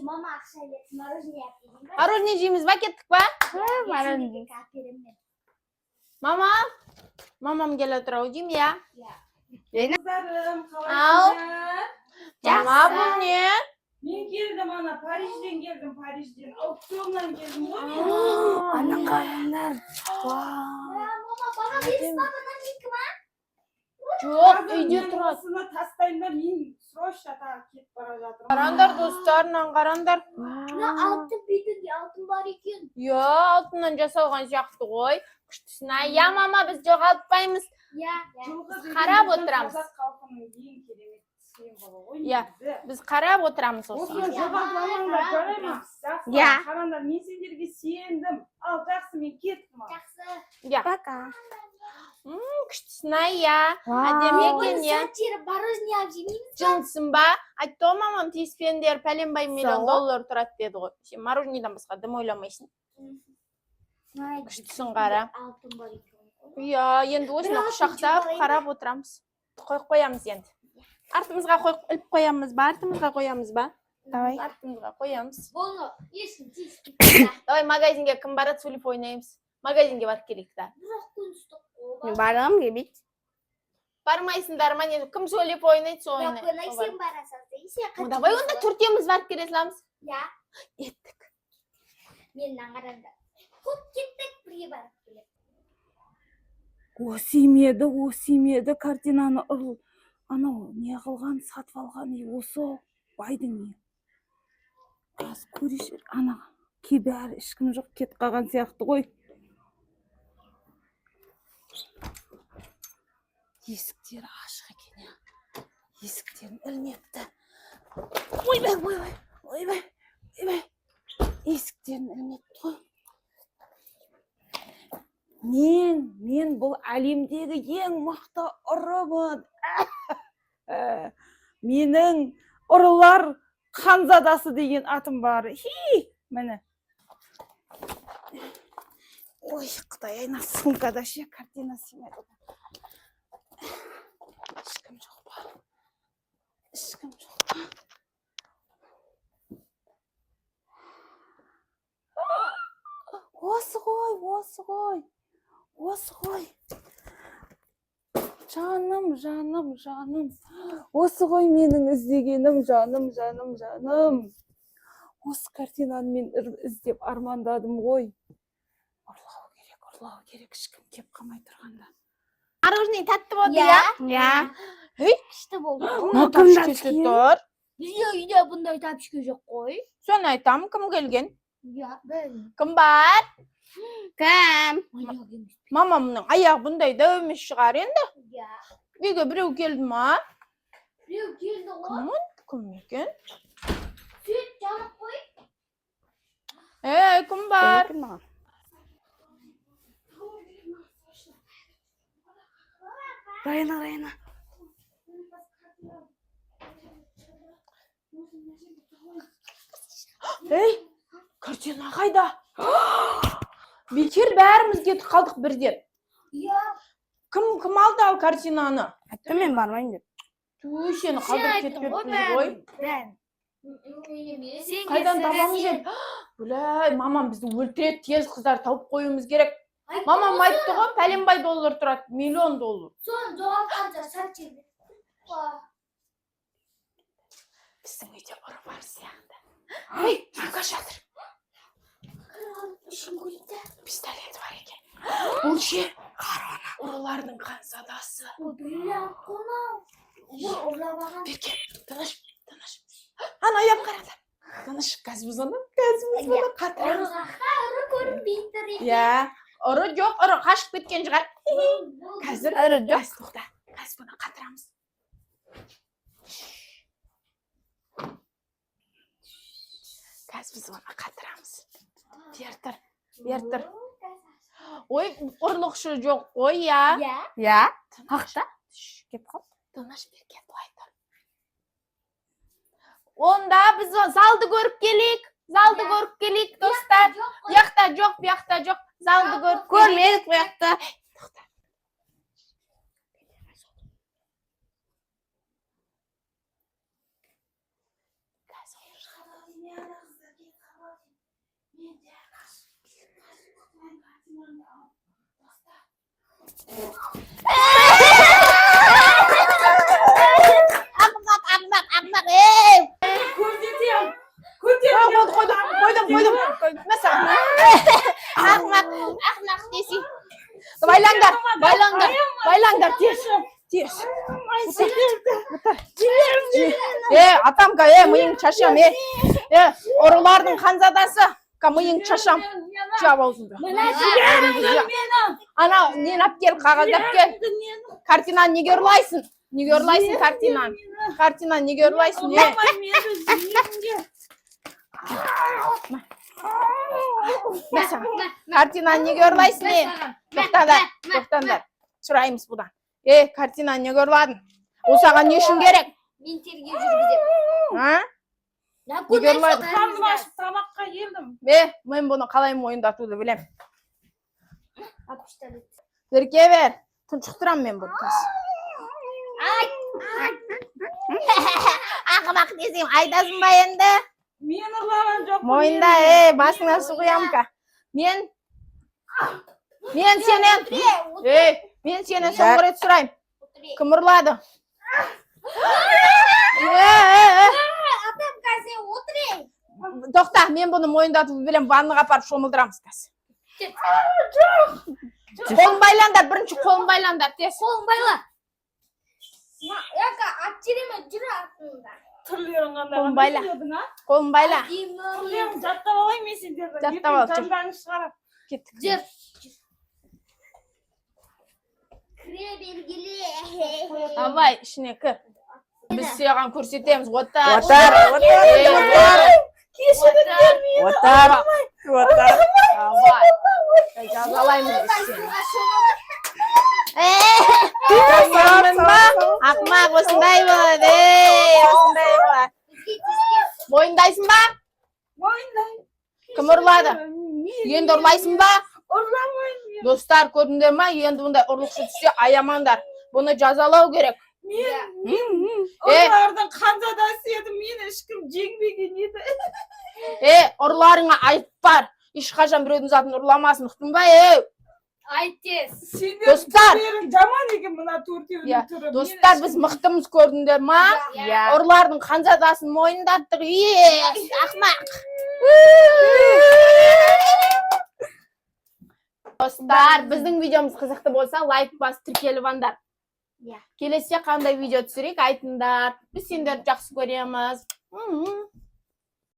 Mama akşamleyin marojni yapayım. Marojni jeymiz va ketdik va? Marojni. Mama. Mamam kela turadi jeymi ya? Kızlarım, Al. kavaylar. Mama bu ne? Ben geldim ana, Paris'ten geldim, Paris'ten. Auksyondan geldim. Anan kayanlar. Mama bana bir ısmarlanan ilk var. Yo'q, uyda turadi. Aslında tastayında men srochta ketib bora жатырмын. Qaranglar do'stlar, nan qaranglar. Altın bir altın var ekan. Yo, oltindan jasalgan siyoqti qo'y. Qushtisini ya mama biz jo'g'altmaymiz. Ya. Qarab o'tiramiz. Ya, biz qarab o'tiramiz Осы o'sini. жоғалтпаңдар, жараймыз. Жақсы. Ya. Қараңдар, мен сендерге сендім. Ал, жақсы, мен кеттім. Жақсы. Ya. Пока. Qushtisini ya. Adem ekan ya. Satır marojni yapayım. Jinsin ba? Aytdi mamam tispender palenbay million dollar turadi dedi qo'y. Sen marojnidan boshqa nim o'ylamaysan. Qushtisin qara. Altın var ekan. Ya, endi o'shani quchoqlab qarab o'tiramiz. Qo'yib qo'yamiz endi. Artimizga qo'yib ilib qo'yamizmi? Artimizga qo'yamizmi? Давай. Artimizga qo'yamiz. Bunu yesin tiski. Давай magazinga kim boradi, sulib o'ynaymiz. Magazinga borib kelik-da. Biroq kunstoq. Барам gebit. Barmaysinlar, mana kim so'lib o'ynaydi, Yok o'ynaydi. bana sen barasan. Sen Давай unda Turkiyamiz borib kelamiz. Ya. Etdik. Mendan qaranda. Ko'p ketdik birga borib kelib. Осы емеді картинаны анау не қылған, сатып алған үй осы байдың үйі. Аз көрейші, ана бәрі ешкім жоқ, кетіп қалған сияқты ғой. Есіктері ашық екен я. Есіктерін ілмепті. Ойбай. Есіктерін ілмепті ғой. Мен бұл әлемдегі ең мықты ұрымын. Менің ұрылар ханзадасы деген атым бар. Міне. Ой, Құдай айна сумкада ше картина сыймайды. Ешкім жоқ па? Осы ғой. Жаным. Осы ғой менің іздегенім, жаным. Осы картинаны мен іздеп армандадым ғой. Ұрлау керек, ешкім кеп қалмай тұрғанда. Marojni tatib bo'ldi ya? Ya. İşte oldu. Kim tuр. Uyda bunday topishga yo'q qo'y. Sen aytam, kim kelgan? Ya ben. Kim bor? Kim? Mamamning oyoq bunday dövmüş chiqar endi. Ya. Uyga birov keldimi? Birov keldi o. Kim ekan? Süt canib qo'y. Kim bor? Rayna. Kartina qayda? Bekir bәріміз кетіп қалдық бірден. Ya. Kim aldı al kartinаны? Aytdim men barmayın deb. Seni qaldırып ketpepmiz ғой. Ben. Қайдан табамыз ем? Бұлай, мамам бізді өлтіреді, тез қыздар тауып қоюымыз керек. Мамам айтты ғой, пәленбай доллар тұрады, миллион доллар. Son doğalgazda saçıldı. Біздің үйде ұры бар сияқты. Ей, шақа жатыр. Пистолет бар екен. Бұл ше, ұрылардың ханзадасы. Берке, тыныш. Ана аяқ қарады. Тыныш, қазір біз оны қатырамыз. Ya, ұры жоқ, ұры қашып кеткен шығар. Қазір ұры жоқ. Тоқта, қазір бұны қатырамыз. Қазір біз оны қатырамыз. Бер тұр. Ой, ұрлықшы жоқ қой, я. Ya. Haqda. Kep qol. Тыныш берке, былай тұр. Онда біз залды көріп келейік. Достар. Бұяқта жоқ. Залды көріп Көрмедік бұяқта. Ақымақ, ей! Көрсетем. Қойдым. Мәсәлән. Ақымақ десей. Байлаңдар, тез. Атамка, миың шашам, ұрылардың қанзадасы. Миың шашам. Жап аузыңды. Ана, нені ап кел, қағаздап кел. Картинаны неге ұрлайсың? Неге ұрлайсың картинаны? Картинаны неге ұрлайсың? Картинаны неге ұрлайсың? Тоқтаңдар. Сұраймыз бұдан. Картинаны неге ұрладың? Ол саған не үшін керек? Мен тергеу жүргіземін. Неге ұрладың? Қарным ашып тамаққа келдім. Мен бұны қалай мойындатуды білем. Апыштан өтті. Берке бер. Тұншықтырам мен бұл қыз. Ақымақ десем, айтасың ба енді? Мен ұрлаған жоқпын. Мойында, басыңа су құямын. Мен сенен соңғы рет сұрайым. Кім ұрлады? Атам қазір отырайын. Тоқта, мен бұны мойындатуды білем, ванныға апарып шомылдырамыз қазір. Қолын байландар, бірінші қолын байландар, тез. Қолын байла. Яка, ат жереме жүрі атында. Түрлерін қандай. Қолын байла. Қолын байла. Түрлерін жаттап алайын мен сендерді. Жаттап ал, жүр. Таңдаңыз шығарып. Кеттік. Жүр. Кіре белгілі. Абай, ішіне кір. Біз саған көрсетеміз. Отар. Абай. Жазалаймыз біз сені. Ақымақ, осындай болады. Мойындайсың ба? Мойындайын. Кім ұрлады? Енді ұрлайсың ба? Ұрламайын. Достар, көрдіңдер ма? Енді бұндай ұрлықшы түссе аямаңдар. Бұны жазалау керек. Мен ұрлардың қанзадасы едім, мені ешкім жеңбеген еді. Ұрларыңа айып бар. Ешқашан біреудің затын ұрламасын, ұқтың ба? Айт тез. Достар. Жаман екен мына төртеуінің түрі. Достар, біз мықтымыз, көрдіңдер ма? Ұрлардың қанзадасын мойындаттық. Ақымақ. Достар, біздің видеомыз қызықты болса, лайк бас, тіркеліп алыңдар. Келесі қандай видео түсірейік, айтыңдар. Біз сендерді жақсы көреміз.